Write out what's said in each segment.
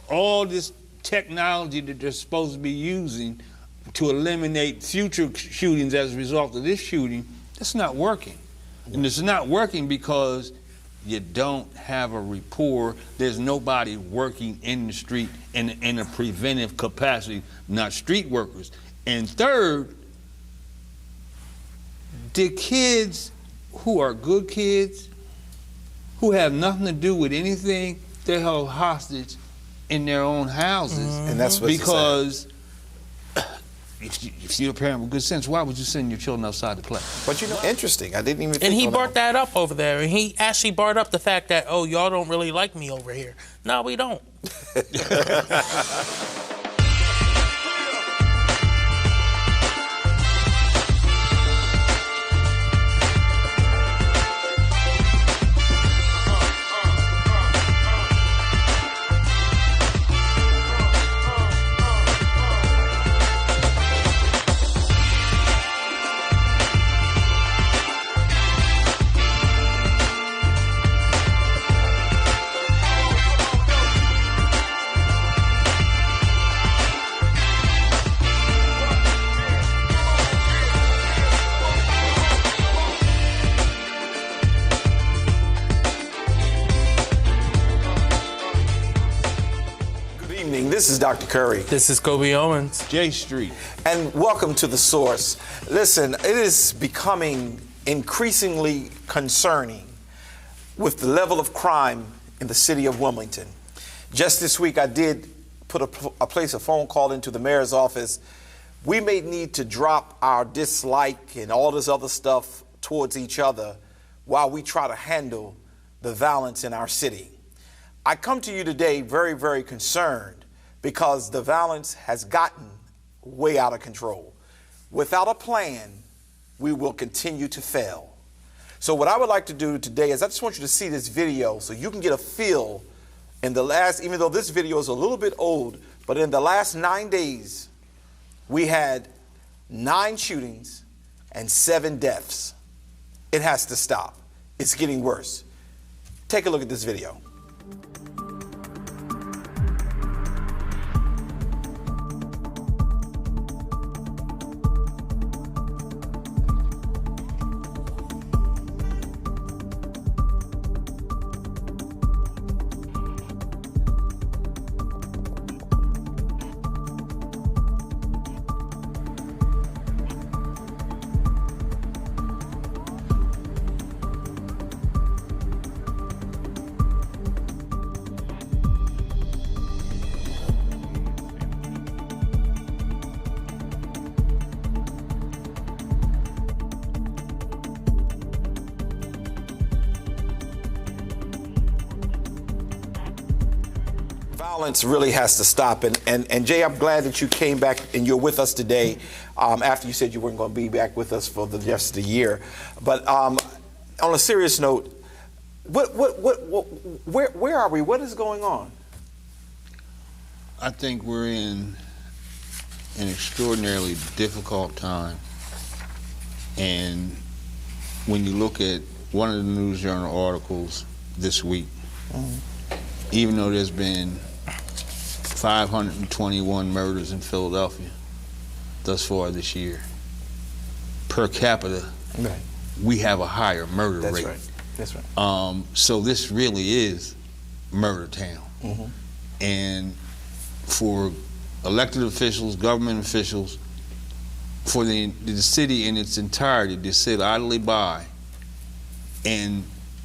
all this technology that they're supposed to be using to eliminate future shootings as a result of this shooting, that's not working. And it's not working because you don't have a rapport. There's nobody working in the street in a preventive capacity, not street workers. And third, the kids who are good kids, who have nothing to do with anything, they're held hostage in their own houses. And that's what's because if you're a parent with good sense, why would you send your children outside to play? But you know, interesting. I didn't even think And he on brought that up over there, and he actually brought up the fact that, oh, y'all don't really like me over here. No, we don't. This is Dr. Curry. This is Kobe Owens. J Street. And welcome to The Source. Listen, it is becoming increasingly concerning with the level of crime in the city of Wilmington. Just this week, I did place a phone call into the mayor's office. We may need to drop our dislike and all this other stuff towards each other while we try to handle the violence in our city. I come to you today very, very concerned because the violence has gotten way out of control. Without a plan, we will continue to fail. So what I would like to do today is I just want you to see this video so you can get a feel in the last, even though this video is a little bit old, but in the last 9 days, we had 9 shootings and 7 deaths. It has to stop. It's getting worse. Take a look at this video. Violence really has to stop. And Jay, I'm glad that you came back and you're with us today after you said you weren't going to be back with us for the rest of the year. But on a serious note, where are we? What is going on? I think we're in an extraordinarily difficult time. And when you look at one of the News Journal articles this week, even though there's been 521 murders in Philadelphia thus far this year, per capita, Right. we have a higher murder That's rate. right. That's right. So this really is murder town. And for elected officials, government officials, for the city in its entirety to sit idly by and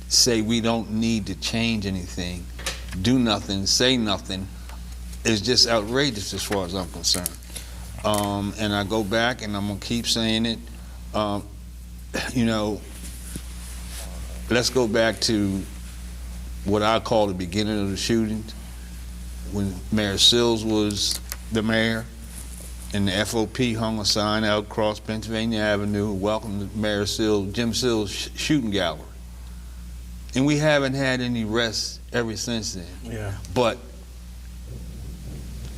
say we don't need to change anything, do nothing, say nothing, is just outrageous as far as I'm concerned. And I go back and I'm gonna keep saying it. You know, let's go back to what I call the beginning of the shootings, when Mayor Sills was the mayor and the FOP hung a sign out across Pennsylvania Avenue, welcome to Mayor Sills, Jim Sills shooting gallery. And we haven't had any rest ever since then. Yeah. But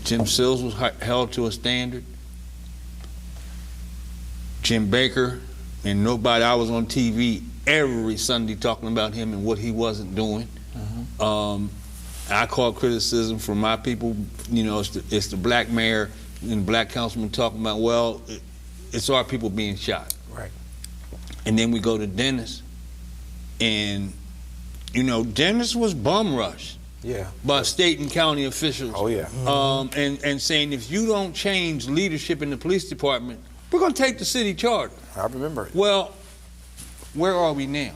Jim Sills was held to a standard. Jim Baker, and nobody, I was on TV every Sunday talking about him and what he wasn't doing. I caught criticism from my people. You know, it's the black mayor and black councilman talking about, well, it's our people being shot. Right. And then we go to Dennis, and you know, Dennis was bum rushed. Yeah. By state and county officials. Oh yeah. And saying, if you don't change leadership in the police department, we're going to take the city charter. I remember it. Well, where are we now?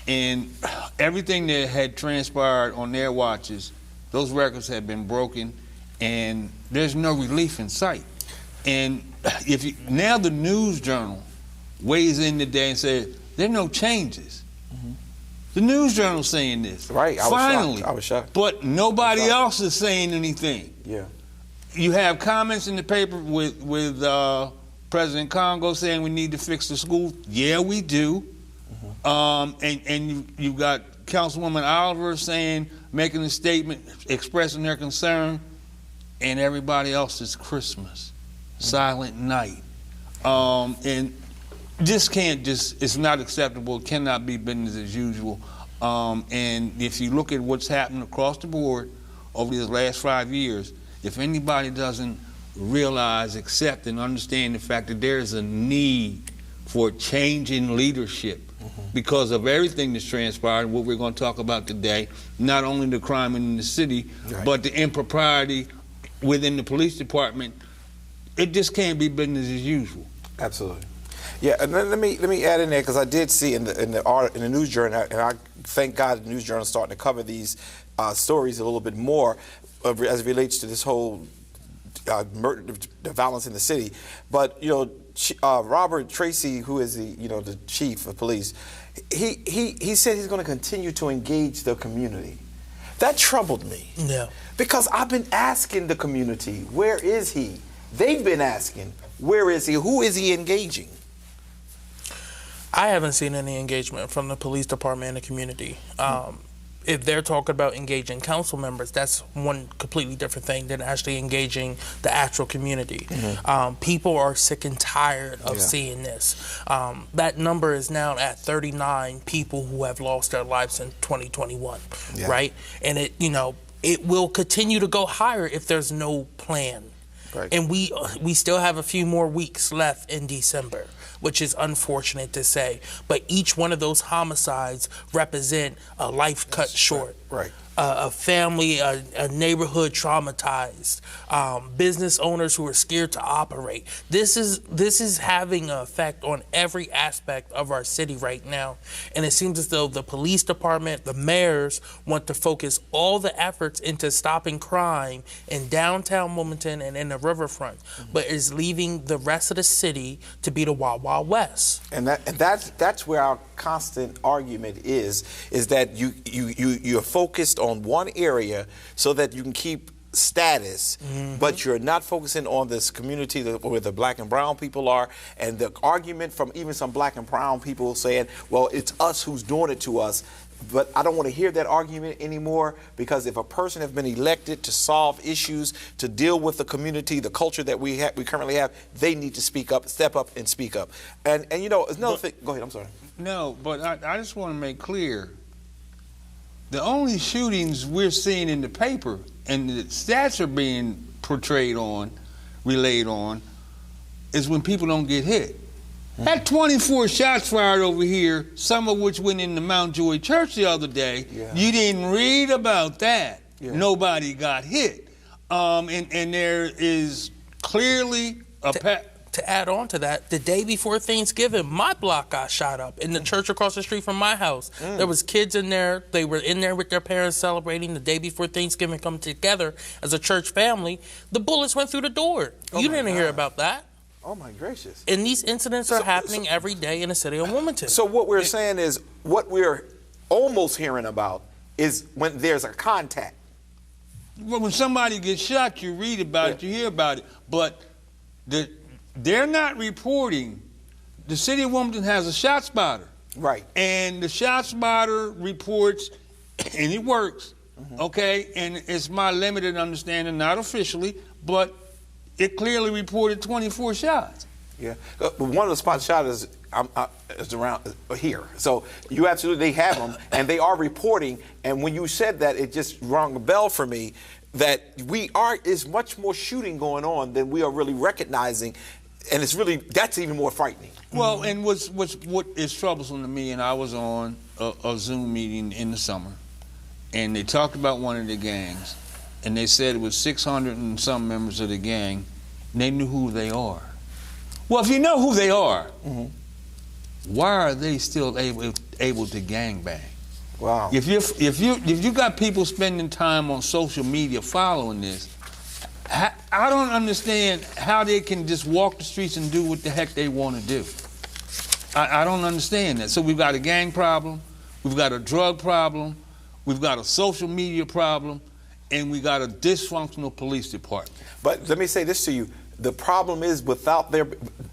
And everything that had transpired on their watches, those records have been broken, and there's no relief in sight. And now the News Journal weighs in today and says there are no changes. The News Journal saying this. Right. Finally. I was shocked. But nobody else is saying anything. Yeah. You have comments in the paper with President Congo saying we need to fix the school. Yeah, we do. And you've got Councilwoman Oliver making a statement, expressing their concern, and everybody else is Christmas, Silent Night. And this it's not acceptable. It cannot be business as usual. And if you look at what's happened across the board over these last 5 years, if anybody doesn't realize, accept, and understand the fact that there is a need for change in leadership because of everything that's transpired, what we're going to talk about today, not only the crime in the city, but the impropriety within the police department, it just can't be business as usual. Absolutely. Yeah, and then let me add in there, because I did see in the News Journal, and I thank God the News Journal is starting to cover these stories a little bit more as it relates to this whole murder, the violence in the city. But you know, Robert Tracy, who is the chief of police, he said he's going to continue to engage the community. That troubled me. Yeah. Because I've been asking the community, where is he? They've been asking, where is he? Who is he engaging? I haven't seen any engagement from the police department in the community. If they're talking about engaging council members, that's one completely different thing than actually engaging the actual community. People are sick and tired of seeing this. That number is now at 39 people who have lost their lives in 2021, right? And it will continue to go higher if there's no plan. Right. And we still have a few more weeks left in December, which is unfortunate to say. But each one of those homicides represent a life cut short. Right. A family, a neighborhood traumatized, business owners who are scared to operate. This is having an effect on every aspect of our city right now. And it seems as though the police department, the mayors want to focus all the efforts into stopping crime in downtown Wilmington and in the riverfront, but is leaving the rest of the city to be the Wild Wild West. And that's where our constant argument is that you're focused on one area so that you can keep status, but you're not focusing on this community where the black and brown people are, and the argument from even some black and brown people saying, well, it's us who's doing it to us. But I don't want to hear that argument anymore, because if a person has been elected to solve issues, to deal with the community, the culture that we currently have, they need to speak up, step up and speak up. And another thing, go ahead, I'm sorry. No, but I just want to make clear, the only shootings we're seeing in the paper and the stats are being relayed on, is when people don't get hit. Had 24 shots fired over here, some of which went into Mount Joy Church the other day. You didn't read about that. Nobody got hit. And there is clearly to add on to that, the day before Thanksgiving, my block got shot up in the church across the street from my house. There was kids in there. They were in there with their parents celebrating the day before Thanksgiving, come together as a church family. The bullets went through the door. You didn't hear about that. Oh my gracious. And these incidents are happening every day in the city of Wilmington. So what we're saying is, what we're almost hearing about is when there's a contact. Well, when somebody gets shot, you read about it, you hear about it, but they're not reporting. The city of Wilmington has a shot spotter. Right. And the shot spotter reports, and it works, okay? And it's my limited understanding, not officially, but it clearly reported 24 shots. Yeah. One of the spot shotters is around here. So you absolutely, they have them, and they are reporting. And when you said that, it just rang a bell for me that is much more shooting going on than we are really recognizing, and that's even more frightening. Well, and what is troublesome to me, and I was on a Zoom meeting in the summer, and they talked about one of the gangs, and they said it was 600 and some members of the gang, and they knew who they are. Well, if you know who they are, why are they still able to gangbang? Wow. If you got people spending time on social media following this, I don't understand how they can just walk the streets and do what the heck they want to do. I don't understand that. So we've got a gang problem, we've got a drug problem, we've got a social media problem, and we got a dysfunctional police department. But let me say this to you. The problem is without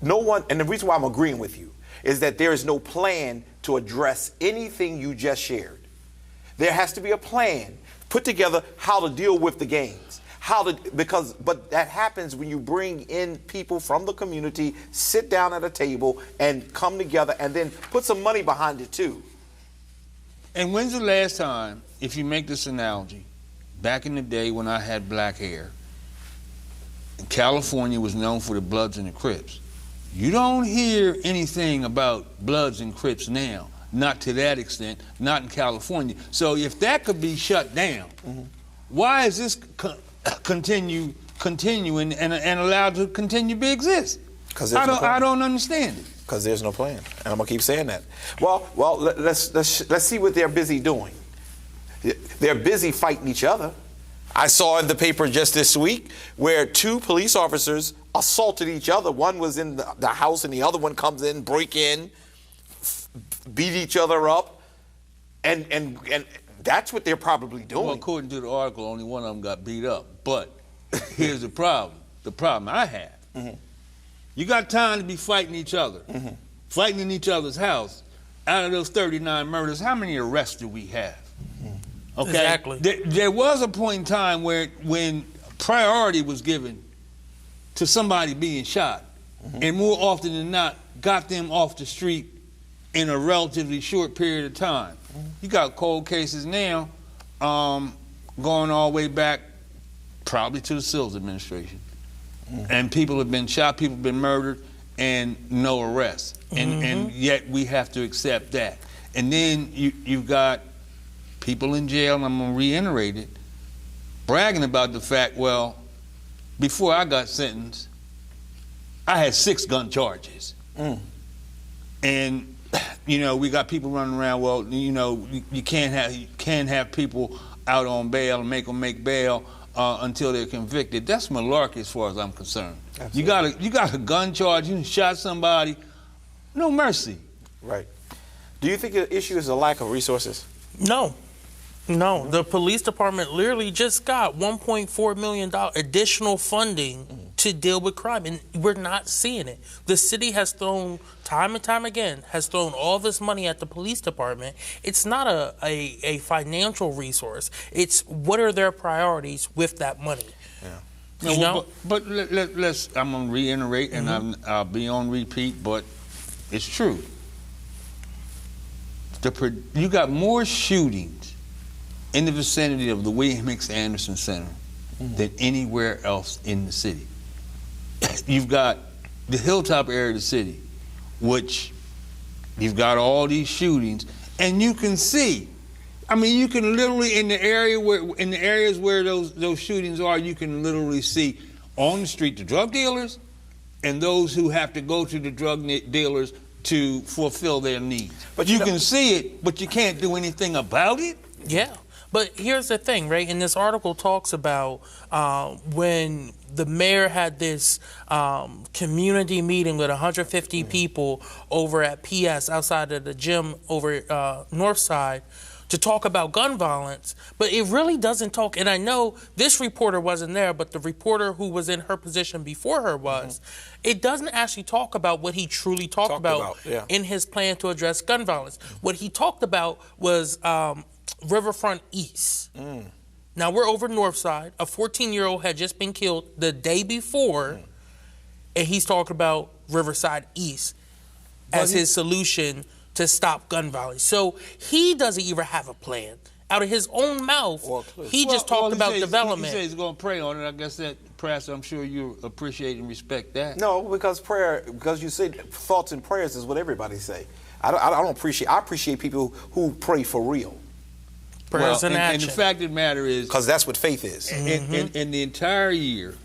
no one, and the reason why I'm agreeing with you is that there is no plan to address anything you just shared. There has to be a plan put together how to deal with the gangs. But that happens when you bring in people from the community, sit down at a table and come together and then put some money behind it too. And when's the last time, if you make this analogy, back in the day when I had black hair, California was known for the Bloods and the Crips. You don't hear anything about Bloods and Crips now, not to that extent, not in California. So if that could be shut down, why is this continuing and allowed to continue to exist? I don't understand it. Because there's no plan, and I'm gonna keep saying that. Well, let's see what they're busy doing. They're busy fighting each other. I saw in the paper just this week where 2 police officers assaulted each other. One was in the house, and the other one comes in, break in, beat each other up, and that's what they're probably doing. Well, according to the article, only one of them got beat up. But here's the problem. The problem I have. You got time to be fighting each other, fighting in each other's house. Out of those 39 murders, how many arrests do we have? Okay. Exactly. There was a point in time when priority was given to somebody being shot, and more often than not, got them off the street in a relatively short period of time. You got cold cases now, going all the way back, probably to the Sills administration, and people have been shot, people have been murdered, and no arrests, and yet we have to accept that. And then you've got people in jail, and I'm going to reiterate it, bragging about the fact, well, before I got sentenced, I had 6 gun charges. And, you know, we got people running around, well, you know, you can't have people out on bail and make them make bail until they're convicted. That's malarkey as far as I'm concerned. Absolutely. You got a gun charge, you shot somebody, no mercy. Right. Do you think the issue is a lack of resources? No. No, the police department literally just got $1.4 million additional funding to deal with crime, and we're not seeing it. The city has thrown, time and time again, all this money at the police department. It's not a financial resource. It's what are their priorities with that money? Yeah. You know? But let's, I'm going to reiterate, and I'll be on repeat, but it's true. You got more shootings in the vicinity of the William X. Anderson Center than anywhere else in the city. You've got the hilltop area of the city, which you've got all these shootings, and you can see, I mean, you can literally, in the areas where those shootings are, you can literally see on the street the drug dealers and those who have to go to the drug dealers to fulfill their needs. But you can see it, but you can't do anything about it. Yeah. But here's the thing, right? And this article talks about when the mayor had this community meeting with 150 people over at PS outside of the gym over North Side to talk about gun violence. But it really doesn't talk, and I know this reporter wasn't there, but the reporter who was in her position before her was. It doesn't actually talk about what he truly talked about in his plan to address gun violence. What he talked about was Riverfront East. Now we're over North Side. A 14-year-old had just been killed the day before, and he's talking about Riverside East. as his solution to stop gun violence. So he doesn't even have a plan. Out of his own mouth, he just talked about development. He said he's going to pray on it. I guess that, perhaps, I'm sure you appreciate and respect that. No, because you said thoughts and prayers is what everybody say. I don't appreciate. I appreciate people who pray for real. Prayers and action. And the fact of the matter is, because that's what faith is. In the entire year,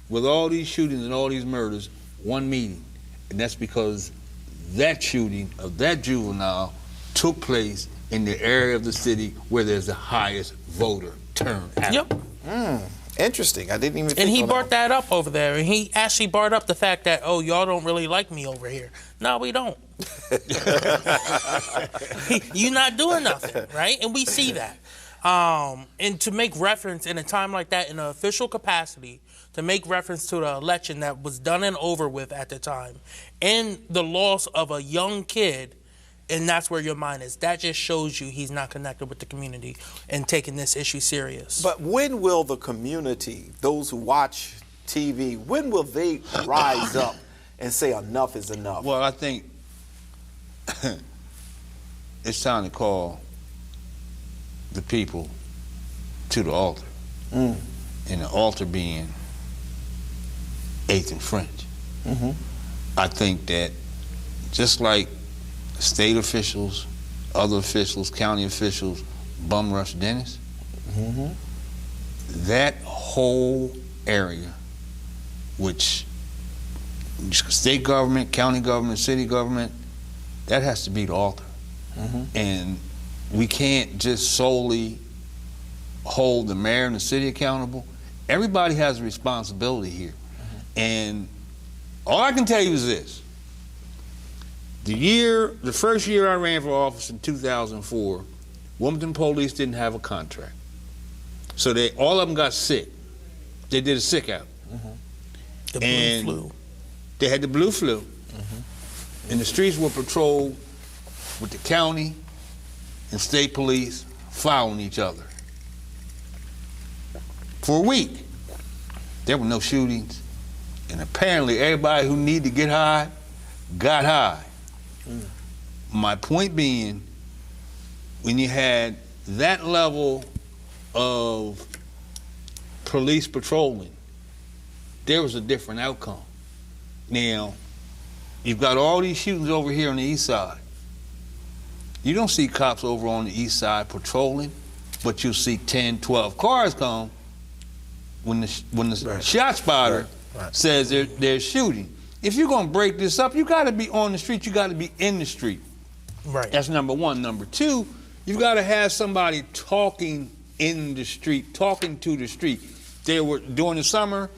with all these shootings and all these murders, one meeting, and that's because that shooting of that juvenile took place in the area of the city where there's the highest voter turnout. Yep. Interesting. I didn't even think And he brought that up over there. And he actually brought up the fact that, oh, y'all don't really like me over here. No, we don't. You're not doing nothing, right? And we see that. And to make reference in a time like that in an official capacity, to make reference to the election that was done and over with at the time, and the loss of a young kid, and that's where your mind is. That just shows you he's not connected with the community and taking this issue serious. But when will the community, those who watch TV, when will they rise up and say enough is enough? Well, I think it's time to call the people to the altar. And the altar being 8th and French. I think that just like state officials, other officials, county officials, bum rush Dennis, that whole area, which state government, county government, city government, that has to be the altar. And we can't just solely hold the mayor and the city accountable. Everybody has a responsibility here. And all I can tell you is this. The first year I ran for office in 2004, Wilmington police didn't have a contract. So all of them got sick. They did a sick out. The blue flu. They had the blue flu. And the streets were patrolled with the county and state police following each other. For a week, there were no shootings. And apparently everybody who needed to get high, got high. My point being, when you had that level of police patrolling, there was a different outcome. Now, you've got all these shootings over here on the east side. You don't see cops over on the east side patrolling, but you'll see 10, 12 cars come when the shot spotter says they're shooting. If you're going to break this up, you got to be on the street. You got to be in the street. Right. That's number one. Number two, you've got to have somebody talking in the street, talking to the street. During the summer,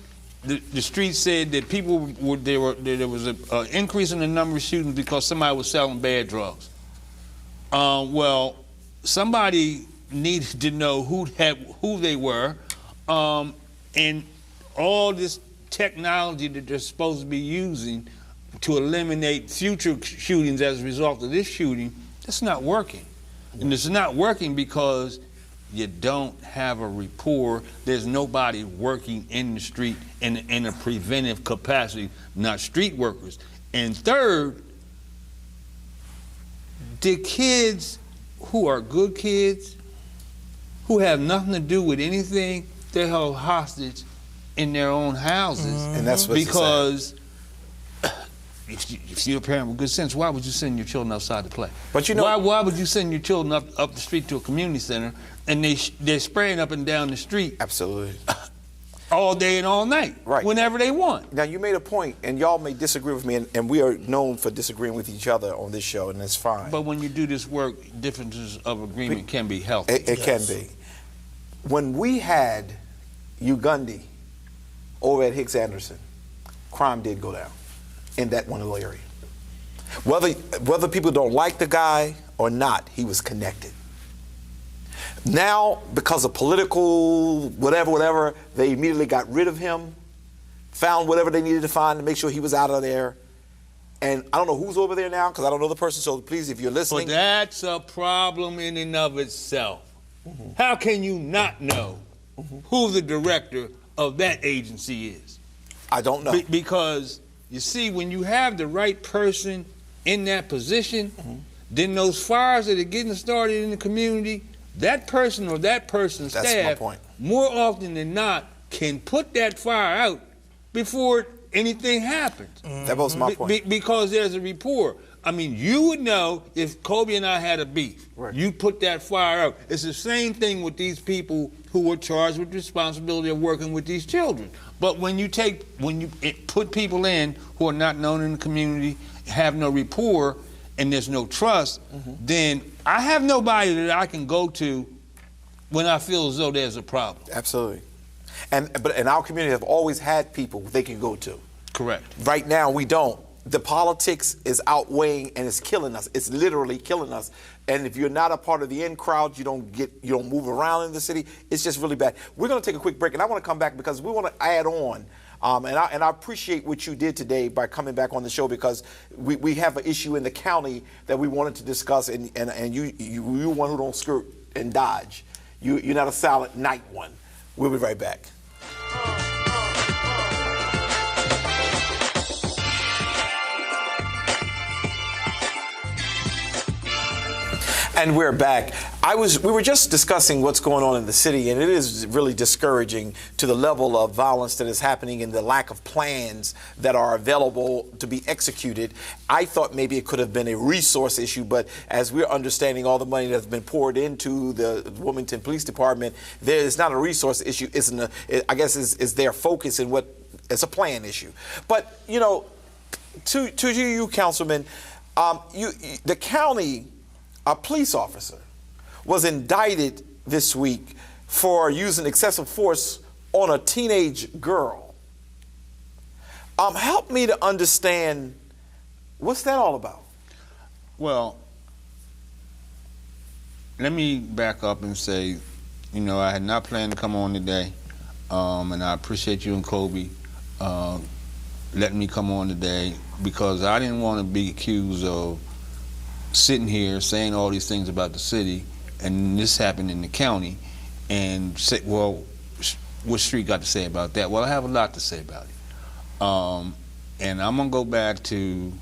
the street said that there was an increase in the number of shootings because somebody was selling bad drugs. Well, somebody needed to know who they were, and all this technology that they're supposed to be using to eliminate future shootings as a result of this shooting, that's not working. And it's not working because you don't have a rapport. There's nobody working in the street in a preventive capacity, not street workers. And third, the kids who are good kids, who have nothing to do with anything, they're held hostage in their own houses. And that's what's because if you're a parent with good sense, why would you send your children outside to play? But you know, why would you send your children up the street to a community center and they're spraying up and down the street? Absolutely. All day and all night, right? Whenever they want. Now you made a point, and y'all may disagree with me, and we are known for disagreeing with each other on this show, and that's fine. But when you do this work, differences of agreement can be healthy. It can be. When we had Ugandhi over at Hicks Anderson, crime did go down in that one little area. Whether people don't like the guy or not, he was connected. Now, because of political whatever, they immediately got rid of him, found whatever they needed to find to make sure he was out of there. And I don't know who's over there now because I don't know the person, so please, if you're listening. But that's a problem in and of itself. How can you not know who the director of that agency is? I don't know. Because, you see, when you have the right person in that position, then those fires that are getting started in the community, that person or that person's staff, more often than not, can put that fire out before anything happens. That was my point. Because there's a rapport. I mean, you would know if Kobe and I had a beef. Right. You put that fire out. It's the same thing with these people who are charged with the responsibility of working with these children. But when you put people in who are not known in the community, have no rapport, and there's no trust, then I have nobody that I can go to when I feel as though there's a problem. Absolutely. But in our community have always had people they can go to. Correct. Right now we don't. The politics is outweighing and it's killing us. It's literally killing us. And if you're not a part of the in crowd, you don't move around in the city. It's just really bad. We're going to take a quick break, and I want to come back because we want to add on. And I appreciate what you did today by coming back on the show, because we have an issue in the county that we wanted to discuss, and you're one who don't skirt and dodge. You're not a silent night one. We'll be right back. And we're back. We were just discussing what's going on in the city, and it is really discouraging to the level of violence that is happening and the lack of plans that are available to be executed. I thought maybe it could have been a resource issue, but as we're understanding all the money that's been poured into the Wilmington Police Department, there is not a resource issue. I guess is their focus in what it's a plan issue. But to you, Councilman, the county. A police officer was indicted this week for using excessive force on a teenage girl. Help me to understand, what's that all about? Well, let me back up and say, I had not planned to come on today, and I appreciate you and Kobe letting me come on today, because I didn't want to be accused of sitting here saying all these things about the city, and this happened in the county, and say, well, what Street got to say about that? Well, I have a lot to say about it. And I'm gonna go back to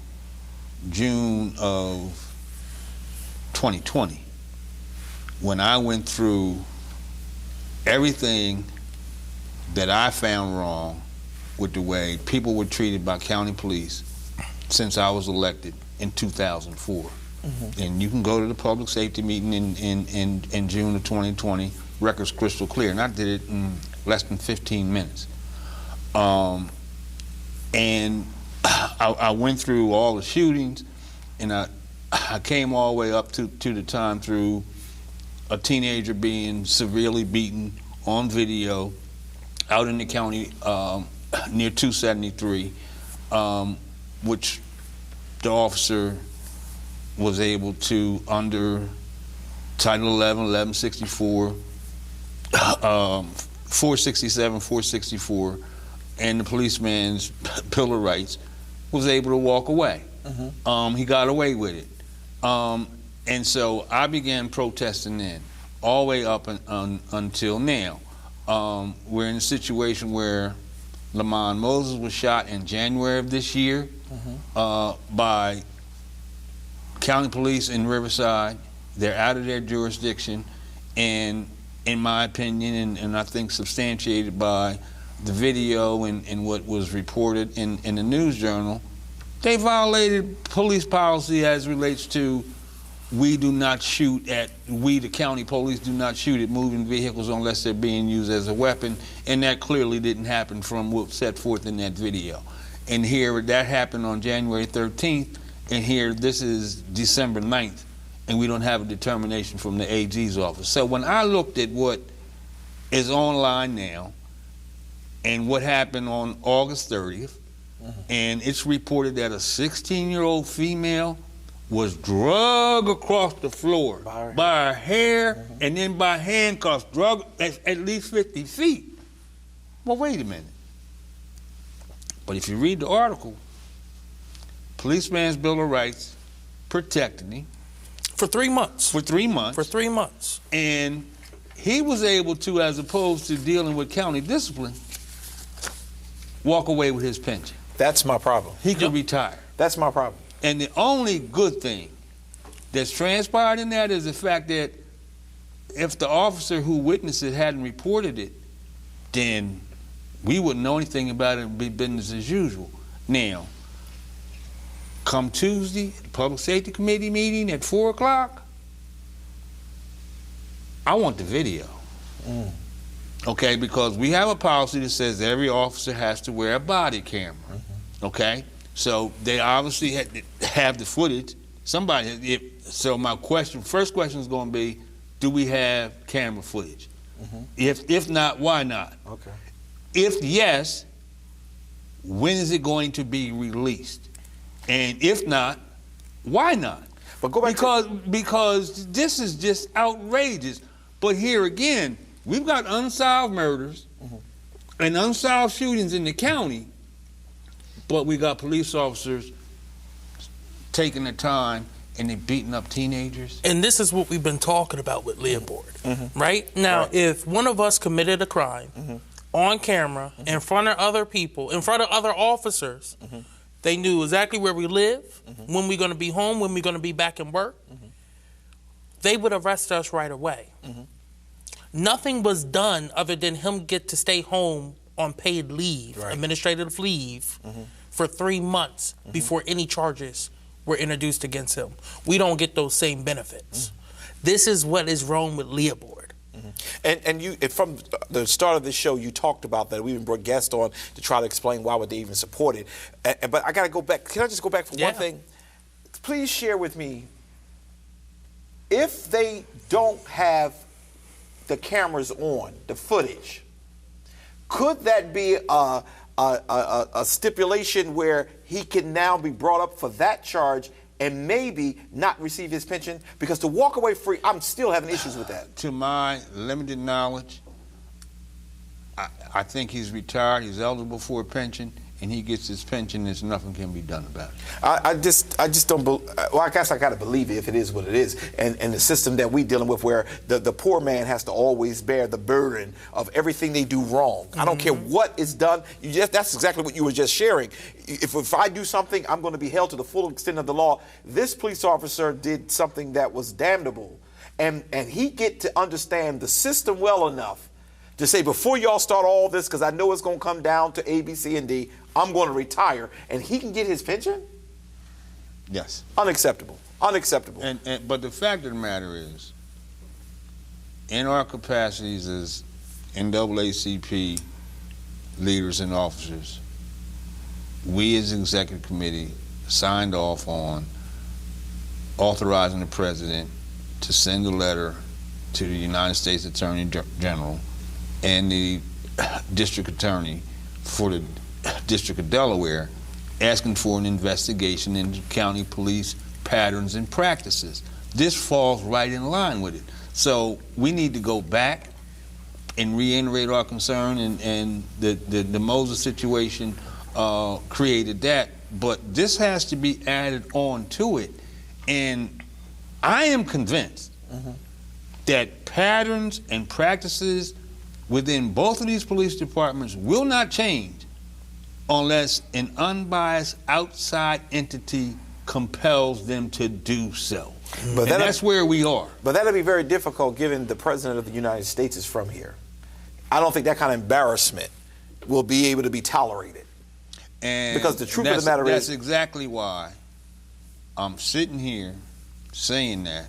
June of 2020, when I went through everything that I found wrong with the way people were treated by county police since I was elected in 2004. And you can go to the public safety meeting in June of 2020, records crystal clear, and I did it in less than 15 minutes. And I went through all the shootings, and I came all the way up to the time through a teenager being severely beaten on video out in the county near 273, which the officer was able to, under Title 11, 1164, 467, 464, and the policeman's Bill of Rights, was able to walk away. He got away with it. And so I began protesting then, all the way up until now. We're in a situation where Lamont Moses was shot in January of this year by county police in Riverside. They're out of their jurisdiction, and in my opinion, and I think substantiated by the video and what was reported in the news journal, they violated police policy as relates to we the county police do not shoot at moving vehicles unless they're being used as a weapon, and that clearly didn't happen from what's set forth in that video. And here, that happened on January 13th, and here, this is December 9th, and we don't have a determination from the AG's office. So when I looked at what is online now, and what happened on August 30th, and it's reported that a 16-year-old female was dragged across the floor by her hair and then by handcuffs, dragged at least 50 feet. Well, wait a minute. But if you read the article, policeman's Bill of Rights protected him. For 3 months. For 3 months. For 3 months. And he was able to, as opposed to dealing with county discipline, walk away with his pension. That's my problem. He could retire. That's my problem. And the only good thing that's transpired in that is the fact that if the officer who witnessed it hadn't reported it, then we wouldn't know anything about it. It'd be business as usual. Now, come Tuesday, Public Safety Committee meeting at 4 o'clock, I want the video. Okay, because we have a policy that says every officer has to wear a body camera. Okay, so they obviously have the footage. So my first question is going to be, do we have camera footage? If not, why not? Okay. If yes, when is it going to be released? And if not, why not? But go back because this is just outrageous. But here again, we've got unsolved murders and unsolved shootings in the county, but we got police officers taking the time and they're beating up teenagers. And this is what we've been talking about with Leopold, right? Now, if one of us committed a crime on camera in front of other people, in front of other officers, they knew exactly where we live, when we're going to be home, when we're going to be back in work, they would arrest us right away. Nothing was done other than him get to stay home on paid leave, administrative leave, for 3 months before any charges were introduced against him. We don't get those same benefits. This is what is wrong with Leopold. And from the start of this show, you talked about that. We even brought guests on to try to explain why would they even support it. But I got to go back. Can I just go back for one thing? Please share with me, if they don't have the cameras on, the footage, could that be a stipulation where he can now be brought up for that charge and maybe not receive his pension? Because to walk away free, I'm still having issues with that. To my limited knowledge, I think he's retired, he's eligible for a pension, and he gets his pension, there's nothing can be done about it. I just don't believe, well, I guess I got to believe it if it is what it is. And the system that we're dealing with where the poor man has to always bear the burden of everything they do wrong. I don't care what is done. That's exactly what you were just sharing. If I do something, I'm going to be held to the full extent of the law. This police officer did something that was damnable. And he get to understand the system well enough to say, before y'all start all this, because I know it's going to come down to A, B, C, and D, I'm going to retire, and he can get his pension? Yes. Unacceptable. Unacceptable. But the fact of the matter is, in our capacities as NAACP leaders and officers, we as executive committee signed off on authorizing the president to send a letter to the United States Attorney General and the district attorney for the District of Delaware, asking for an investigation into county police patterns and practices. This falls right in line with it. So we need to go back and reiterate our concern, and the Moses situation created that, but this has to be added on to it. And I am convinced that patterns and practices within both of these police departments will not change unless an unbiased outside entity compels them to do so. But that's where we are. But that'll be very difficult given the President of the United States is from here. I don't think that kind of embarrassment will be able to be tolerated. And because the truth of the matter is... That's exactly why I'm sitting here saying that,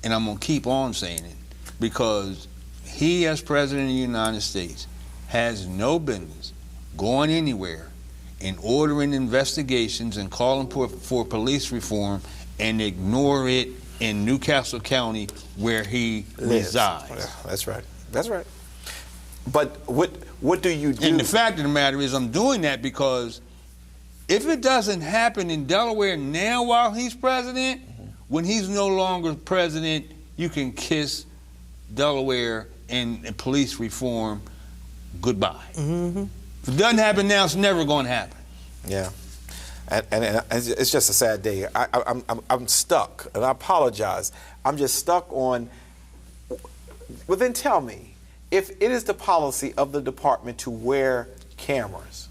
and I'm going to keep on saying it, because he, as President of the United States, has no business going anywhere and ordering investigations and calling for police reform and ignore it in Newcastle County where he resides. Yeah, that's right. That's right. But what do you do? And the fact of the matter is, I'm doing that because if it doesn't happen in Delaware now while he's president, when he's no longer president, you can kiss Delaware and police reform goodbye. If it doesn't happen now, it's never going to happen. Yeah, and it's just a sad day. I'm stuck, and I apologize. I'm just stuck on. Well, then tell me, if it is the policy of the department to wear cameras,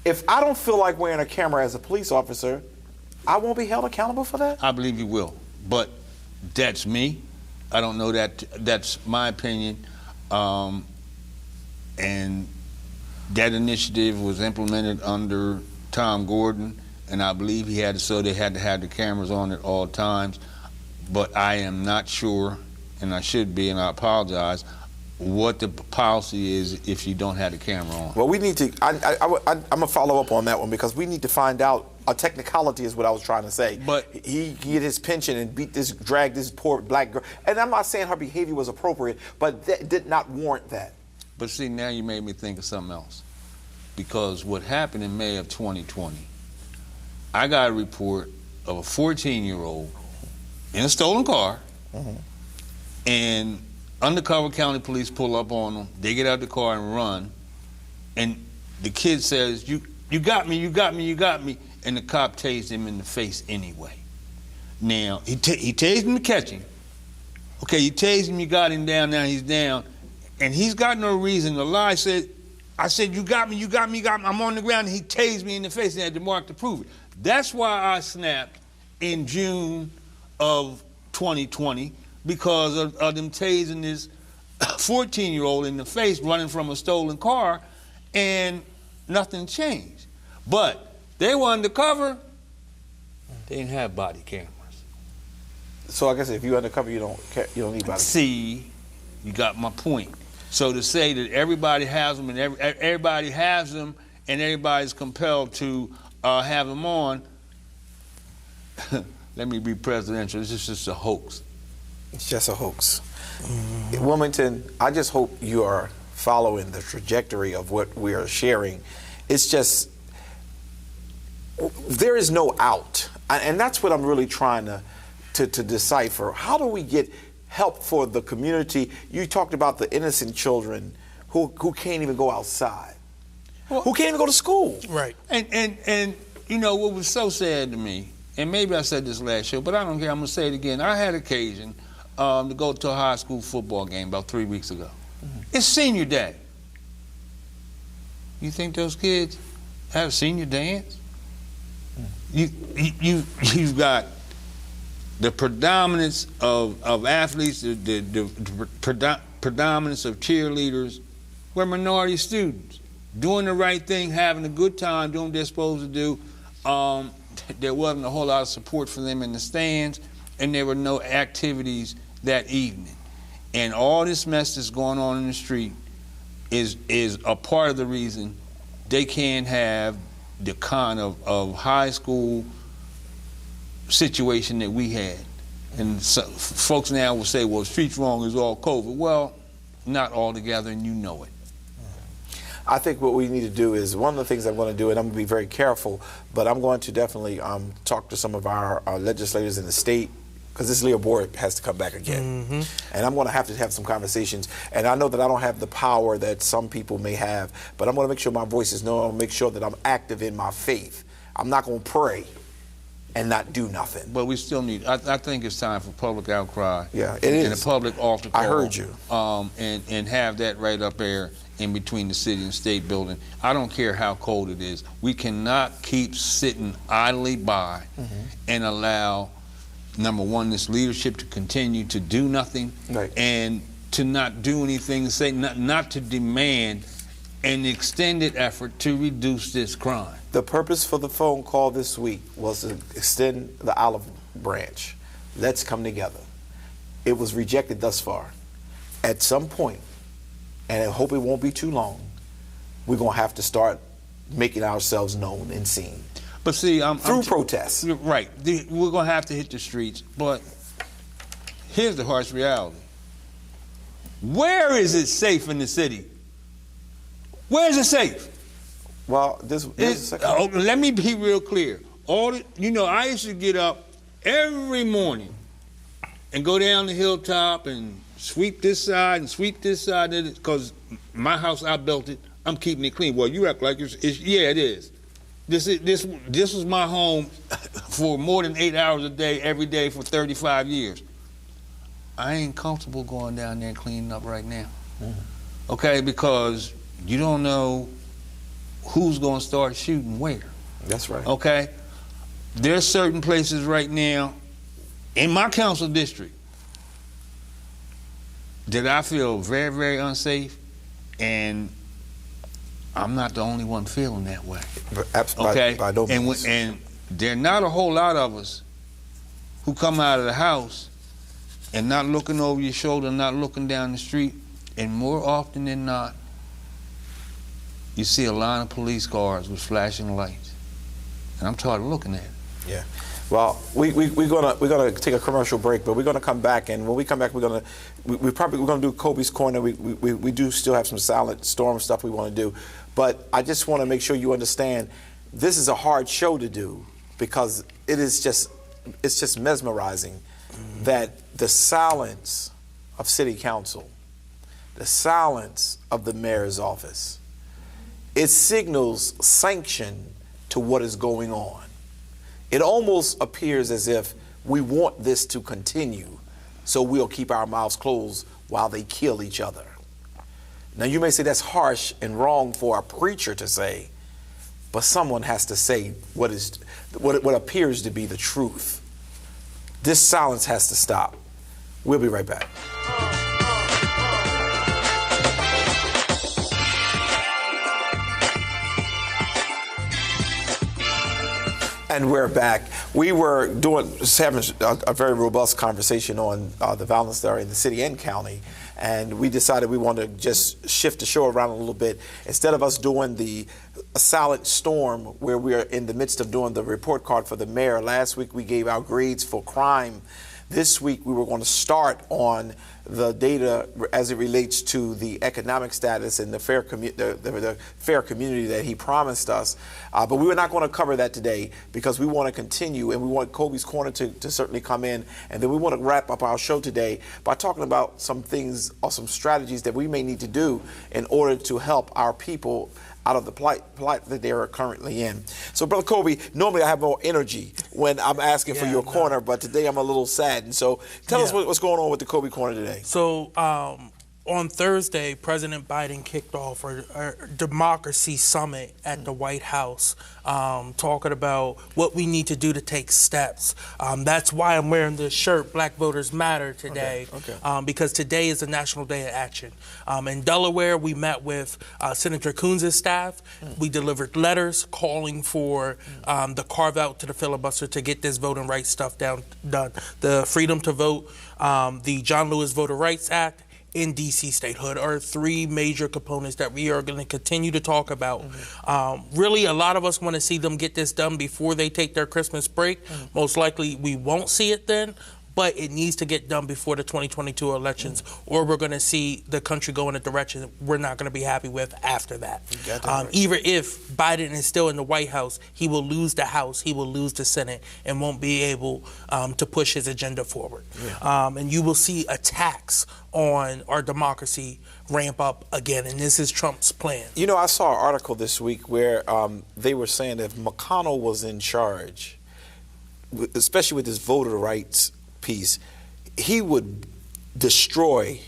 if I don't feel like wearing a camera as a police officer, I won't be held accountable for that? I believe you will. But that's me. I don't know that. That's my opinion. And that initiative was implemented under Tom Gordon, and I believe they had to have the cameras on at all times. But I am not sure, and I should be, and I apologize, what the policy is if you don't have the camera on. Well, we need to, I'm going to follow up on that one, because we need to find out. A technicality is what I was trying to say. But he get his pension and dragged this poor black girl. And I'm not saying her behavior was appropriate, but that did not warrant that. But see, now you made me think of something else. Because what happened in May of 2020, I got a report of a 14-year-old in a stolen car, and undercover county police pull up on them. They get out the car and run, and the kid says, you got me, you got me, you got me. And the cop tased him in the face anyway. Now, he tased him to catch him. Okay, you tased him, you got him down, now he's down. And he's got no reason to lie. I said, you got me, you got me, you got me. I'm on the ground, and he tased me in the face and had the mark to prove it. That's why I snapped in June of 2020, because of them tasing this 14-year-old in the face running from a stolen car, and nothing changed. But they were undercover. They didn't have body cameras. So I guess if you're undercover, you don't need body cameras. See, you got my point. So to say that everybody has them and everybody has them and everybody's compelled to have them on, let me be presidential. This is just a hoax. It's just a hoax. Wilmington, I just hope you are following the trajectory of what we are sharing. It's just, there is no out, and that's what I'm really trying to decipher. How do we get help for the community? You talked about the innocent children who can't even go outside, who can't even go to school. Right. And you know what was so sad to me, and maybe I said this last show, but I don't care, I'm gonna say it again. I had occasion to go to a high school football game about 3 weeks ago. It's senior day. You think those kids have a senior dance? You've got the predominance of athletes, the predominance of cheerleaders were minority students doing the right thing, having a good time, doing what they're supposed to do. There wasn't a whole lot of support for them in the stands, and there were no activities that evening. And all this mess that's going on in the street is a part of the reason they can't have the kind of high school situation that we had. And so, folks now will say, well, streets wrong is all COVID. Well, not altogether, and you know it. I think what we need to do is, one of the things I'm going to do, and I'm going to be very careful, but I'm going to definitely talk to some of our legislators in the state, because this Leo board has to come back again. And I'm going to have some conversations. And I know that I don't have the power that some people may have, but I'm going to make sure my voice is known. I'm going to make sure that I'm active in my faith. I'm not going to pray and not do nothing. But we still need, I think it's time for public outcry. Yeah, it is. And a public altar call. I heard you. And have that right up there in between the city and state building. I don't care how cold it is. We cannot keep sitting idly by and allow, number one, this leadership to continue to do nothing, and to not do anything, say not to demand an extended effort to reduce this crime. The purpose for the phone call this week was to extend the olive branch. Let's come together. It was rejected thus far. At some point, and I hope it won't be too long, we're going to have to start making ourselves known and seen. But see, through protests. Right. We're going to have to hit the streets. But here's the harsh reality. Where is it safe in the city? Where is it safe? Well, let me be real clear. I used to get up every morning and go down the hilltop and sweep this side and sweep this side, because my house, I built it. I'm keeping it clean. Well, you act like yeah, it is. This was my home for more than 8 hours a day, every day for 35 years. I ain't comfortable going down there and cleaning up right now. Okay, because you don't know who's going to start shooting where. That's right. Okay? There's certain places right now in my council district that I feel very, very unsafe, and I'm not the only one feeling that way. Okay? By no means. And there are not a whole lot of us who come out of the house and not looking over your shoulder, not looking down the street, and more often than not, you see a line of police cars with flashing lights, and I'm tired of looking at it. Yeah. Well, we're gonna take a commercial break, but we're gonna come back, and when we come back, we're gonna do Kobe's Corner. We do still have some silent storm stuff we want to do, but I just want to make sure you understand this is a hard show to do because it's just mesmerizing that the silence of City Council, the silence of the mayor's office, it signals sanction to what is going on. It almost appears as if we want this to continue, so we'll keep our mouths closed while they kill each other. Now, you may say that's harsh and wrong for a preacher to say, but someone has to say what appears to be the truth. This silence has to stop. We'll be right back. And we're back. We were having a very robust conversation on the violence there in the city and county, and we decided we wanted to just shift the show around a little bit. Instead of us doing the silent storm where we are in the midst of doing the report card for the mayor, last week we gave our grades for crime. This week we were going to start on the data as it relates to the economic status and the fair community that he promised us. But we were not going to cover that today because we want to continue, and we want Kobe's Corner to certainly come in. And then we want to wrap up our show today by talking about some things or some strategies that we may need to do in order to help our people out of the plight that they are currently in. So, Brother Kobe, normally I have more energy when I'm asking for your corner, but today I'm a little sad. And so tell us what's going on with the Kobe Corner today. So on Thursday, President Biden kicked off a democracy summit at the White House, talking about what we need to do to take steps. That's why I'm wearing this shirt, Black Voters Matter, today, because today is the National Day of Action. In Delaware, we met with Senator Coons' staff. We delivered letters calling for the carve-out to the filibuster to get this voting rights stuff done. The Freedom to Vote, the John Lewis Voter Rights Act, in D.C. statehood are three major components that we are going to continue to talk about. Really, a lot of us want to see them get this done before they take their Christmas break. Most likely, we won't see it then, but it needs to get done before the 2022 elections, or we're going to see the country go in a direction we're not going to be happy with after that. Even if Biden is still in the White House, he will lose the House, he will lose the Senate, and won't be able to push his agenda forward. And you will see attacks on our democracy ramp up again, and this is Trump's plan. You know, I saw an article this week where they were saying that if McConnell was in charge, especially with this voter rights piece, he would destroy,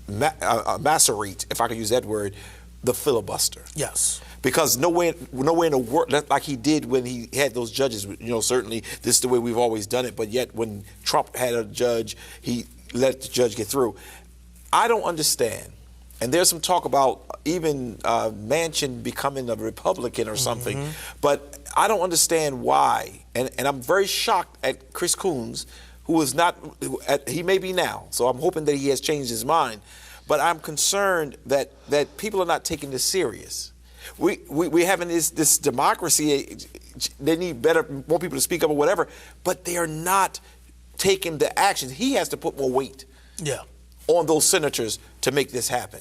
macerate, if I could use that word, the filibuster. Yes. Because no way in the world, like he did when he had those judges, you know, certainly this is the way we've always done it, but yet when Trump had a judge, he let the judge get through. I don't understand. And there's some talk about even Manchin becoming a Republican or something, but I don't understand why. And I'm very shocked at Chris Coons, who is not, he may be now, so I'm hoping that he has changed his mind. But I'm concerned that people are not taking this serious. We having this democracy. They need more people to speak up or whatever, but they are not taking the action. He has to put more weight on those senators to make this happen.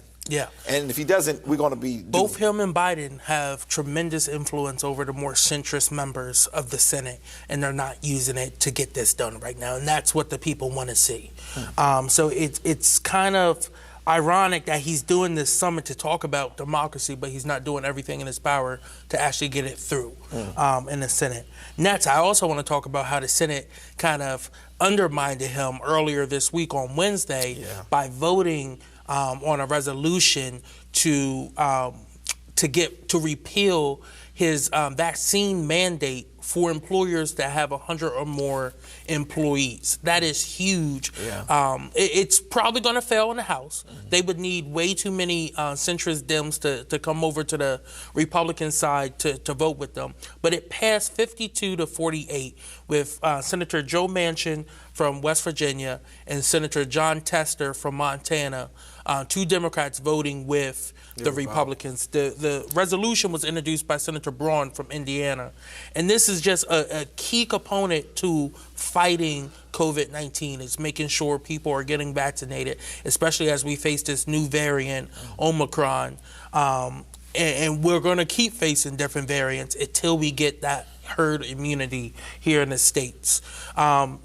And if he doesn't, we're going to be both him and Biden have tremendous influence over the more centrist members of the Senate, and they're not using it to get this done right now, and that's what the people want to see. So it's kind of ironic that he's doing this summit to talk about democracy, but he's not doing everything in his power to actually get it through in the Senate. Next, I also want to talk about how the Senate kind of undermined him earlier this week on Wednesday by voting on a resolution to to repeal his vaccine mandate for employers that have 100 or more employees. That is huge. Yeah. It's probably going to fail in the House. They would need way too many centrist Dems to come over to the Republican side to vote with them. But it passed 52-48 with Senator Joe Manchin from West Virginia and Senator John Tester from Montana, 2 Democrats voting with the Republicans. The resolution was introduced by Senator Braun from Indiana. And this is just a key component to fighting COVID-19, is making sure people are getting vaccinated, especially as we face this new variant, Omicron. And we're going to keep facing different variants until we get that herd immunity here in the States.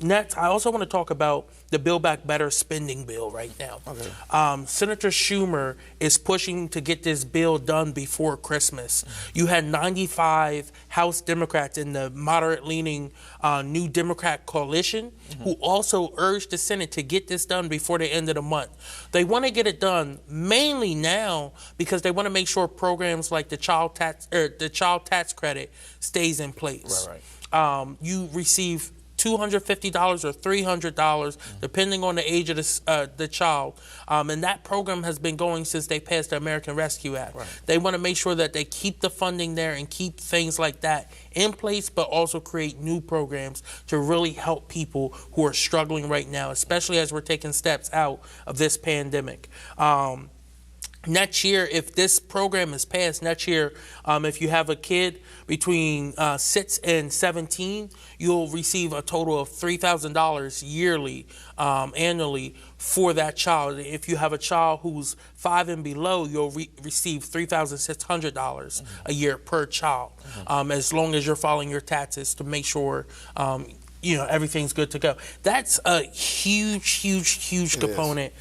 Next, I also want to talk about the Build Back Better spending bill right now. Okay. Senator Schumer is pushing to get this bill done before Christmas. You had 95 House Democrats in the moderate-leaning New Democrat coalition who also urged the Senate to get this done before the end of the month. They want to get it done mainly now because they want to make sure programs like the child tax credit stays in place. Right. You receive $250 or $300, depending on the age of the child. And that program has been going since they passed the American Rescue Act. Right. They want to make sure that they keep the funding there and keep things like that in place, but also create new programs to really help people who are struggling right now, especially as we're taking steps out of this pandemic. Next year, if this program is passed, next year, if you have a kid between 6 and 17, you'll receive a total of $3,000 yearly, annually for that child. If you have a child who's 5 and below, you'll receive $3,600 a year per child, as long as you're filing your taxes to make sure everything's good to go. That's a huge component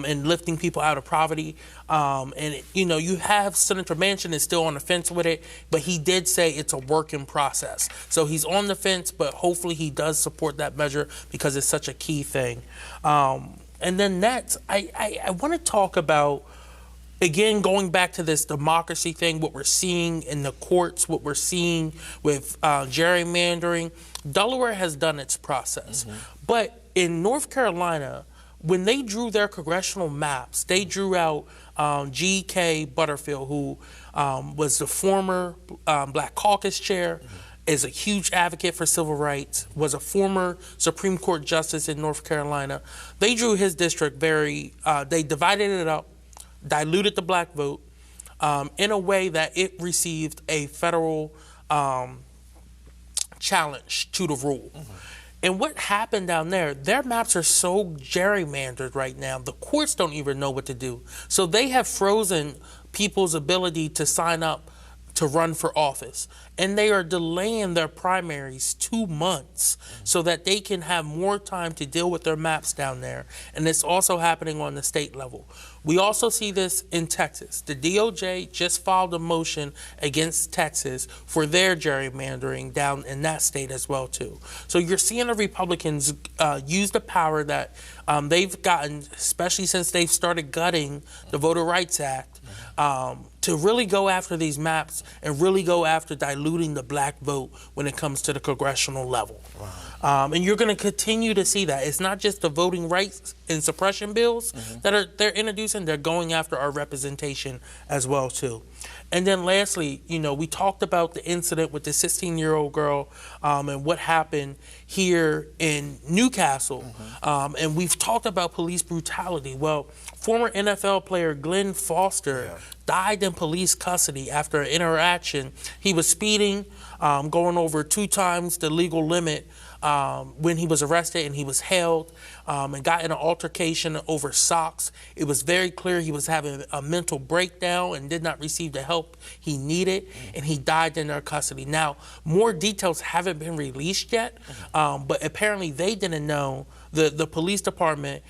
in lifting people out of poverty. And you have Senator Manchin is still on the fence with it, but he did say it's a work in process. So he's on the fence, but hopefully he does support that measure because it's such a key thing. And then next, I want to talk about, again, going back to this democracy thing, what we're seeing in the courts, what we're seeing with gerrymandering. Delaware has done its process. But in North Carolina, when they drew their congressional maps, they drew out G.K. Butterfield, who was the former Black Caucus chair, is a huge advocate for civil rights, was a former Supreme Court justice in North Carolina. They drew his district they divided it up, diluted the black vote in a way that it received a federal challenge to the rule. And what happened down there, their maps are so gerrymandered right now, the courts don't even know what to do. So they have frozen people's ability to sign up to run for office. And they are delaying their primaries 2 months so that they can have more time to deal with their maps down there. And it's also happening on the state level. We also see this in Texas. The DOJ just filed a motion against Texas for their gerrymandering down in that state as well, too. So you're seeing the Republicans use the power that they've gotten, especially since they've started gutting the Voter Rights Act, to really go after these maps and really go after diluting the black vote when it comes to the congressional level. Wow. And you're going to continue to see that. It's not just the voting rights and suppression bills that they're introducing, they're going after our representation as well, too. And then lastly, we talked about the incident with the 16-year-old girl and what happened here in Newcastle. And we've talked about police brutality. Well, former NFL player Glenn Foster died in police custody after an interaction. He was speeding, going over 2 times the legal limit when he was arrested, and he was held and got in an altercation over socks. It was very clear he was having a mental breakdown and did not receive the help he needed, and he died in their custody. Now, more details haven't been released yet, but apparently they didn't know, the police department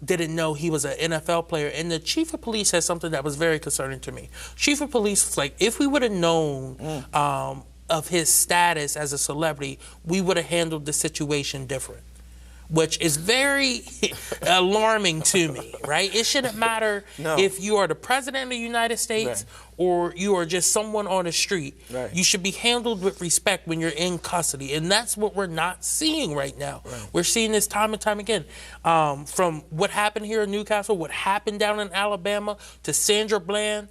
didn't know he was an NFL player, and the chief of police said something that was very concerning to me. Chief of police was like, if we would have known of his status as a celebrity, we would have handled the situation different. which is very alarming to me, right? It shouldn't matter if you are the president of the United States or you are just someone on the street. You should be handled with respect when you're in custody, and that's what we're not seeing right now. We're seeing this time and time again. From what happened here in Newcastle, what happened down in Alabama, to Sandra Bland,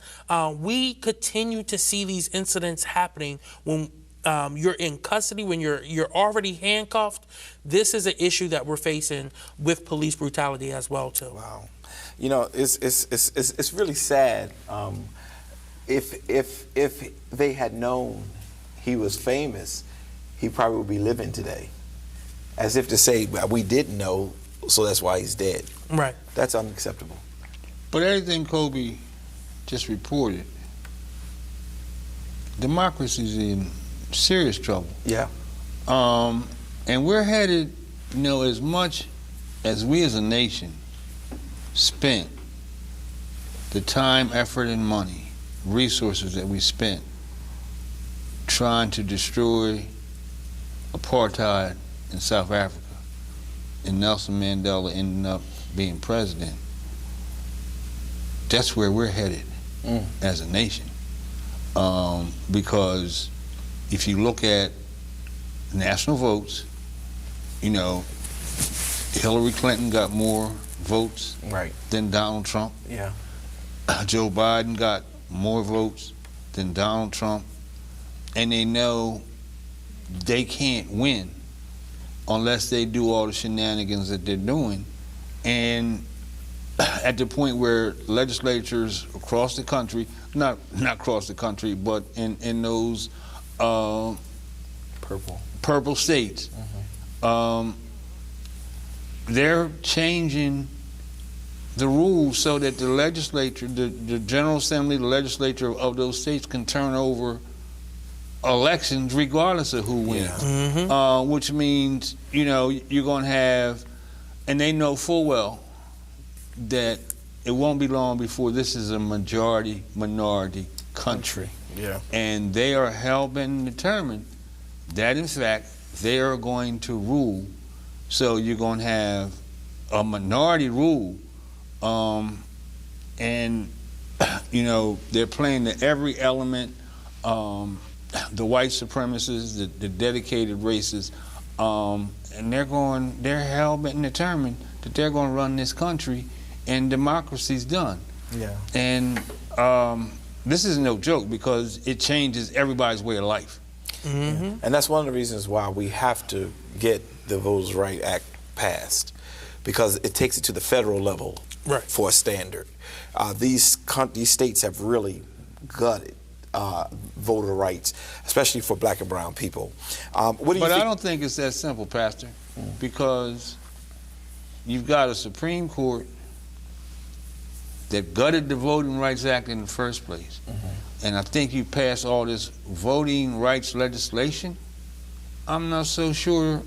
we continue to see these incidents happening when you're in custody, when you're already handcuffed. This is an issue that we're facing with police brutality as well too. Wow, you know, it's really sad. If they had known he was famous, he probably would be living today. As if to say, well, we didn't know, so that's why he's dead. Right. That's unacceptable. But everything Kobe just reported, democracy's in serious trouble. Yeah. And we're headed, you know, as much as we as a nation spent the time, effort, and money, resources that we spent trying to destroy apartheid in South Africa, and Nelson Mandela ending up being president, that's where we're headed as a nation. Because if you look at national votes, you know, Hillary Clinton got more votes than Donald Trump. Yeah. Joe Biden got more votes than Donald Trump. And they know they can't win unless they do all the shenanigans that they're doing. And at the point where legislatures across the country, not across the country, but in those purple states, they're changing the rules so that the legislature, the General Assembly, the legislature of those states can turn over elections regardless of who wins. Which means, you know, you're going to have, and they know full well that it won't be long before this is a majority-minority country. Yeah. And they are hell-bent and determined that, in fact, they are going to rule. So you're going to have a minority rule, and, you know, they're playing to every element, the white supremacists, the dedicated racists, and they're hell-bent and determined that they're going to run this country, and democracy's done. Yeah. And this is no joke, because it changes everybody's way of life. And that's one of the reasons why we have to get the Voters' Rights Act passed, because it takes it to the federal level for a standard. These states have really gutted voter rights, especially for black and brown people. What do you think? I don't think it's that simple, Pastor, because you've got a Supreme Court that gutted the Voting Rights Act in the first place. And I think you pass all this voting rights legislation, I'm not so sure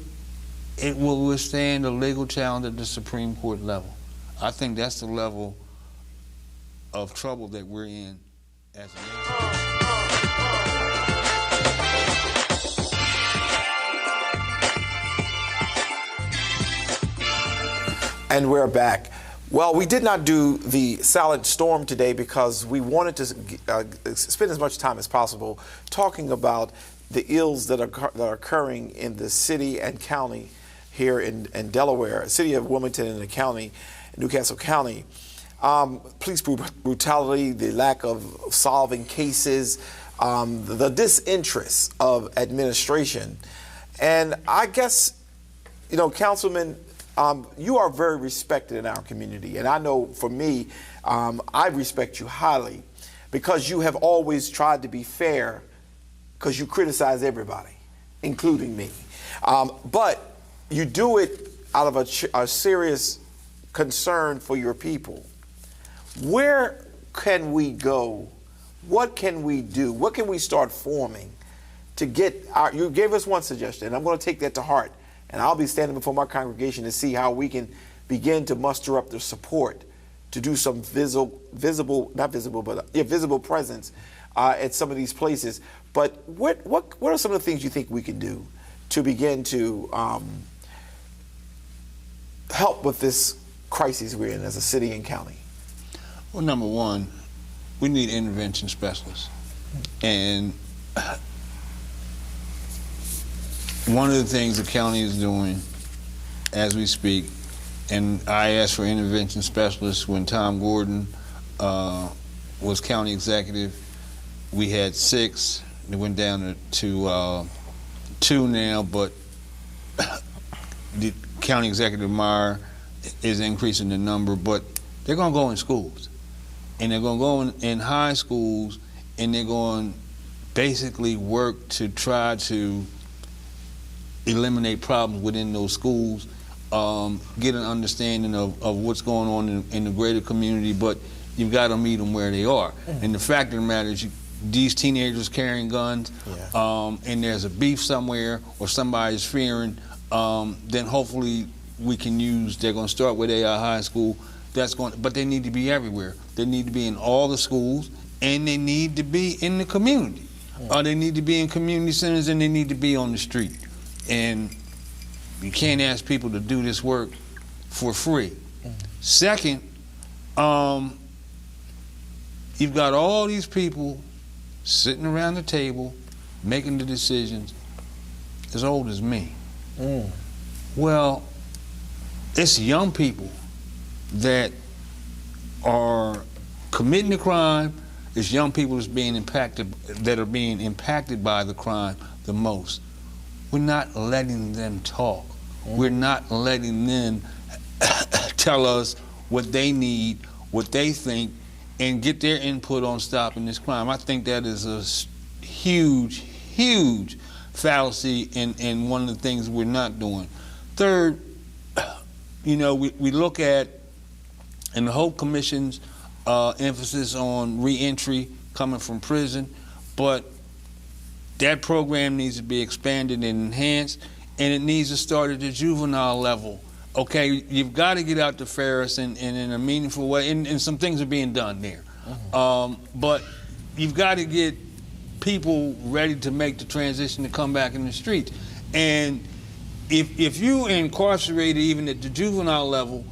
it will withstand a legal challenge at the Supreme Court level. I think that's the level of trouble that we're in as a nation. And we're back. Well, we did not do the silent storm today because we wanted to spend as much time as possible talking about the ills that are occurring in the city and county here in Delaware, city of Wilmington and the county, Newcastle County. Police brutality, the lack of solving cases, the disinterest of administration. And I guess, you know, Councilman, you are very respected in our community, and I know for me, I respect you highly because you have always tried to be fair, because you criticize everybody, including me. But you do it out of a serious concern for your people. Where can we go? What can we do? What can we start forming to get our, you gave us one suggestion, and I'm going to take that to heart. And I'll be standing before my congregation to see how we can begin to muster up the support to do some visible presence at some of these places. But what are some of the things you think we can do to begin to help with this crisis we're in as a city and county? Well, number one, we need intervention specialists. And one of the things the county is doing as we speak, and I asked for intervention specialists when Tom Gordon was county executive. We had 6. It went down to 2 now, but the county executive Meyer is increasing the number, but they're going to go in schools. And they're going to go in high schools, and they're going to basically work to try to eliminate problems within those schools, get an understanding of what's going on in the greater community, but you've got to meet them where they are. And the fact of the matter is, these teenagers carrying guns, and there's a beef somewhere, or somebody's fearing, then hopefully we can use, they're going to start with AI high school, but they need to be everywhere. They need to be in all the schools, and they need to be in the community. They need to be in community centers, and they need to be on the street. And you can't ask people to do this work for free. Second, you've got all these people sitting around the table making the decisions as old as me. Well, it's young people that are committing the crime. It's young people that are being impacted by the crime the most. We're not letting them talk. We're not letting them tell us what they need, what they think, and get their input on stopping this crime. I think that is a huge, huge fallacy, and one of the things we're not doing. Third, we look at, and the Hope Commission's emphasis on reentry coming from prison, but that program needs to be expanded and enhanced, and it needs to start at the juvenile level. Okay, you've got to get out to Ferris and in a meaningful way, and some things are being done there. But you've got to get people ready to make the transition to come back in the streets. And if you incarcerated even at the juvenile level,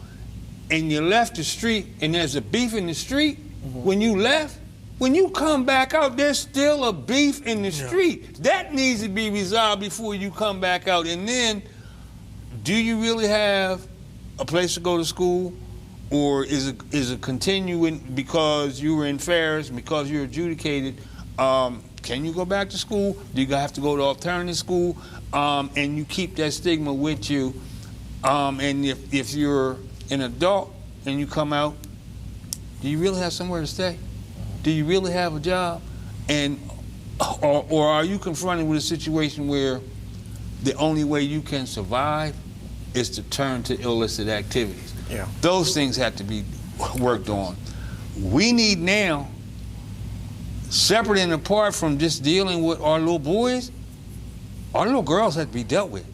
and you left the street, and there's a beef in the street, when you left, when you come back out, there's still a beef in the street. That needs to be resolved before you come back out. And then, do you really have a place to go to school, or is it continuing because you were in Ferris, because you're adjudicated? Can you go back to school? Do you have to go to alternative school? And you keep that stigma with you. And if you're an adult and you come out, do you really have somewhere to stay? Do you really have a job? Or are you confronted with a situation where the only way you can survive is to turn to illicit activities? Those things have to be worked on. We need now, separate and apart from just dealing with our little boys, our little girls have to be dealt with.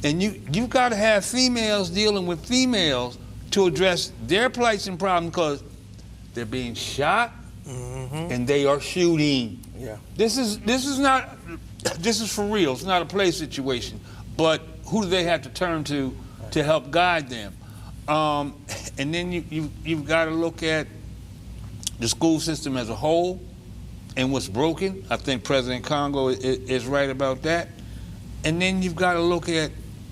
And you've got to have females dealing with females to address their plights and problems, because they're being shot and they are shooting. This is for real. It's not a play situation. But who do they have to turn to help guide them? And then you've got to look at the school system as a whole and what's broken. I think President Congo is right about that. And then you've got to look at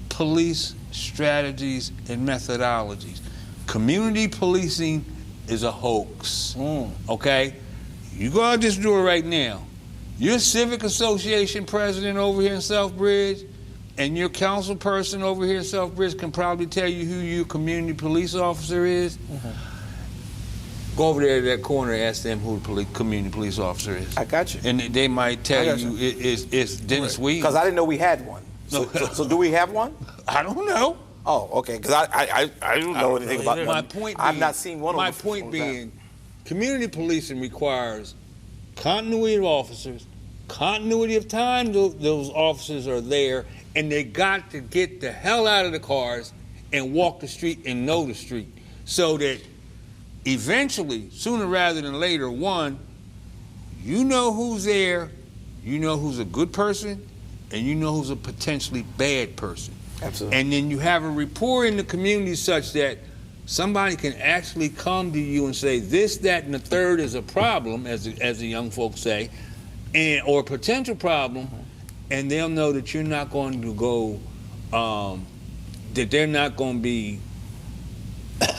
police strategies and methodologies. Community policing is a hoax, okay? You go out this door right now. Your civic association president over here in Southbridge and your council person over here in Southbridge can probably tell you who your community police officer is. Go over there to that corner and ask them who the community police officer is. I got you. And they might tell you it's Dennis Williams. Because I didn't know we had one. So do we have one? I don't know. Oh, okay. Because I don't know anything about one. My point I've being, not seen one. My point being, community policing requires continuity of officers, continuity of time those officers are there, and they got to get the hell out of the cars and walk the street and know the street, so that eventually, sooner rather than later, one, you know who's there, you know who's a good person, and you know who's a potentially bad person. Absolutely. And then you have a rapport in the community such that somebody can actually come to you and say this, that, and the third is a problem, as the young folks say, or a potential problem, and they'll know that you're not going to go, that they're not going to be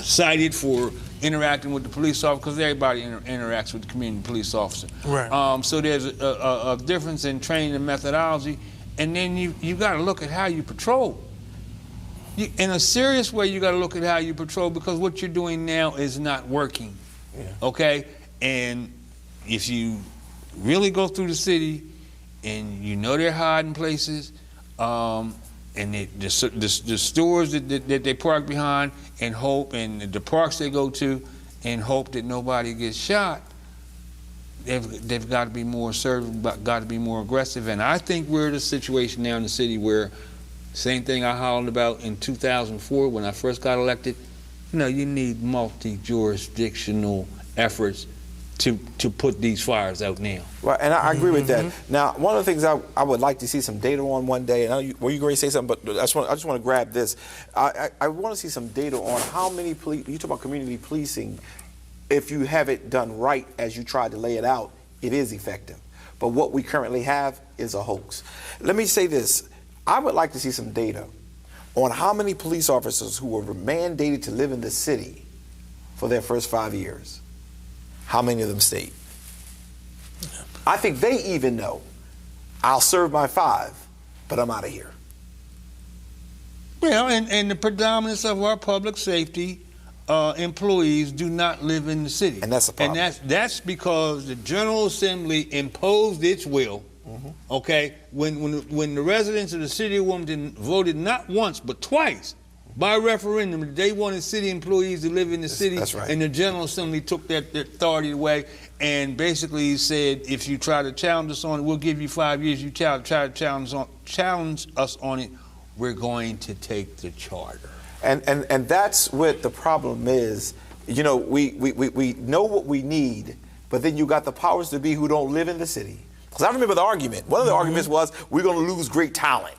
cited for interacting with the police officer, because everybody interacts with the community police officer. Right. So there's a difference in training and methodology, and then you got to look at how you patrol. In a serious way, you got to look at how you patrol, because what you're doing now is not working. Yeah. Okay, and if you really go through the city, and you know they're hiding places, and the stores that they park behind, and hope, and the parks they go to, and hope that nobody gets shot, they've got to be more assertive, got to be more aggressive. And I think we're in a situation now in the city where, same thing I hollered about in 2004 when I first got elected, you need multi-jurisdictional efforts to put these fires out now. Right, and I agree with that. Now, one of the things I would like to see some data on one day, and you going to say something, but I just want to grab this. I want to see some data on how many police, you talk about community policing, if you have it done right as you tried to lay it out, it is effective. But what we currently have is a hoax. Let me say this, I would like to see some data on how many police officers who were mandated to live in the city for their first 5 years. How many of them stayed? I think they even know, I'll serve my 5, but I'm out of here. Well, and the predominance of our public safety employees do not live in the city. And that's a problem. And that's because the General Assembly imposed its will, okay? When the residents of the city of Wilmington voted not once, but twice, by referendum, they wanted city employees to live in the city. That's right. And the General Assembly took that authority away and basically said, if you try to challenge us on it, we'll give you 5 years. You try to challenge us on it, we're going to take the charter. And that's what the problem is. We know what we need, but then you got the powers to be who don't live in the city. Because I remember the argument. One of the arguments was, we're going to lose great talent.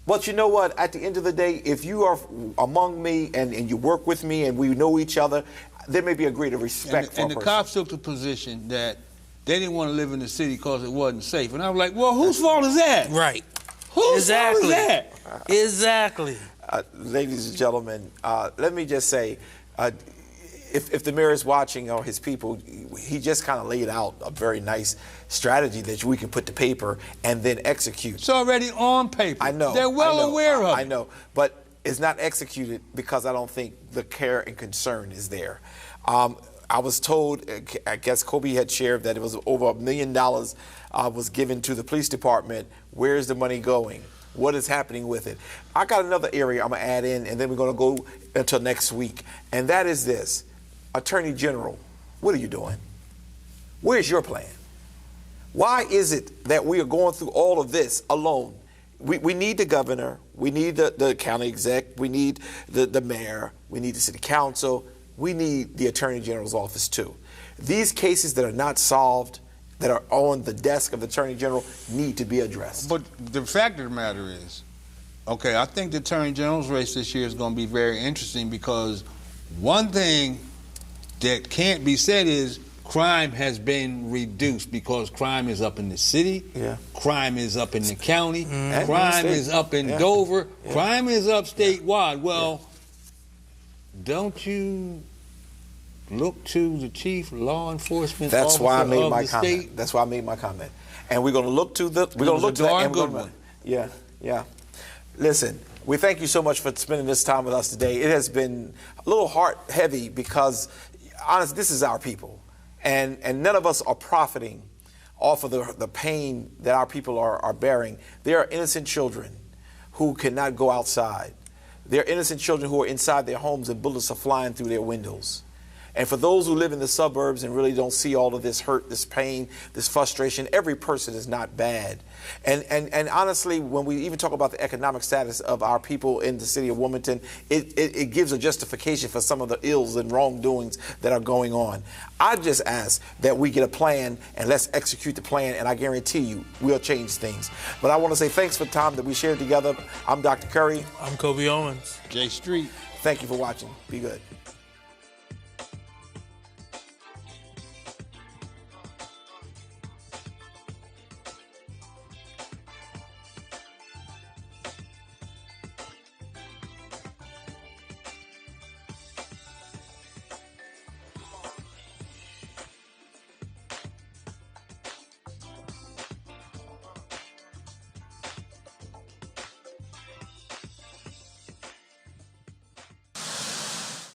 But you know what? At the end of the day, if you are among me and you work with me and we know each other, there may be a greater respect for a person. And the cops took the position that they didn't want to live in the city because it wasn't safe. And I was like, well, whose fault is that? Right. Whose fault is that? Exactly. Ladies and gentlemen, let me just say, if the mayor is watching or his people, he just kind of laid out a very nice strategy that we can put to paper and then execute. It's already on paper. I know. They're well aware of it. I know, but it's not executed because I don't think the care and concern is there. I was told, I guess Kobe had shared that it was over $1 million was given to the police department. Where's the money going? What is happening with it? I got another area I'm going to add in, and then we're going to go until next week, and that is this. Attorney General, what are you doing? Where's your plan? Why is it that we are going through all of this alone? We need the governor, we need the county exec, we need the mayor, we need the city council, we need the Attorney General's office too. These cases that are not solved, that are on the desk of the Attorney General, need to be addressed. But the fact of the matter is, okay, I think the Attorney General's race this year is going to be very interesting, because one thing that can't be said is crime has been reduced, because crime is up in the city, crime is up in the county, crime is up in Dover, crime is up statewide. Well, don't you look to the chief law enforcement officer of the state? That's why I made my comment. That's why I made my comment. And we're going to look to the. We're going to look to that. Good one. Yeah. Listen, we thank you so much for spending this time with us today. It has been a little heart heavy because, honestly, this is our people, and none of us are profiting off of the pain that our people are bearing. There are innocent children who cannot go outside. There are innocent children who are inside their homes and bullets are flying through their windows. And for those who live in the suburbs and really don't see all of this hurt, this pain, this frustration, every person is not bad. And honestly, when we even talk about the economic status of our people in the city of Wilmington, it gives a justification for some of the ills and wrongdoings that are going on. I just ask that we get a plan and let's execute the plan, and I guarantee you we'll change things. But I want to say thanks for the time that we shared together. I'm Dr. Curry. I'm Kobe Owens. J Street. Thank you for watching. Be good.